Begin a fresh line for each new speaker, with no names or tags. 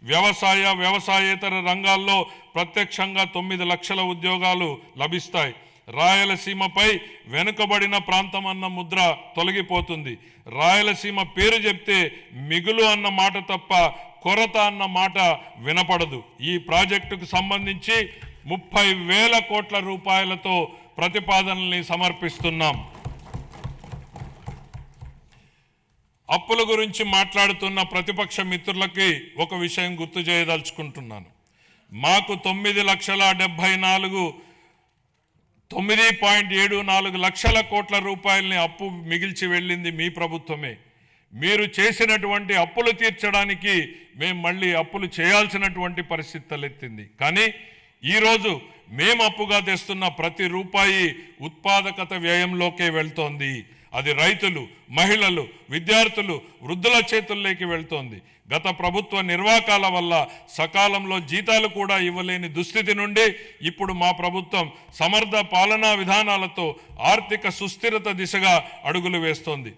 వ్యవసాయేతర రంగాల్లో ప్రత్యక్షంగా 9 లక్షల ఉద్యోగాలు లభిస్తాయి. రాయలసీమపై వెనుకబడిన ప్రాంతం అన్న ముద్ర తొలగిపోతుంది. రాయలసీమ పేరు చెప్తే మిగులు అన్న మాట తప్ప కొరత అన్న మాట వినపడదు. ఈ ప్రాజెక్టుకు సంబంధించి 30,000 కోట్ల రూపాయలతో ప్రతిపాదనల్ని సమర్పిస్తున్నాం. అప్పుల గురించి మాట్లాడుతున్న ప్రతిపక్ష మిత్రులకి ఒక విషయం గుర్తు చేయదలుచుకుంటున్నాను. మాకు 9,74 లక్షల కోట్ల రూపాయలని అప్పు మిగిల్చి వెళ్ళింది మీ ప్రభుత్వమే. మీరు చేసినటువంటి అప్పులు తీర్చడానికి మేము మళ్ళీ అప్పులు చేయాల్సినటువంటి పరిస్థితి తలెత్తింది. కానీ ఈరోజు మేము అప్పుగా తెస్తున్న ప్రతి రూపాయి ఉత్పాదకత వ్యయంలోకే వెళ్తోంది. అది రైతులు, మహిళలు, విద్యార్థులు, వృద్ధుల చేతుల్లోకి వెళ్తోంది. గత ప్రభుత్వ నిర్వాకాల వల్ల సకాలంలో జీతాలు కూడా ఇవ్వలేని దుస్థితి నుండి ఇప్పుడు మా ప్రభుత్వం సమర్థ పాలనా విధానాలతో ఆర్థిక సుస్థిరత దిశగా అడుగులు వేస్తోంది.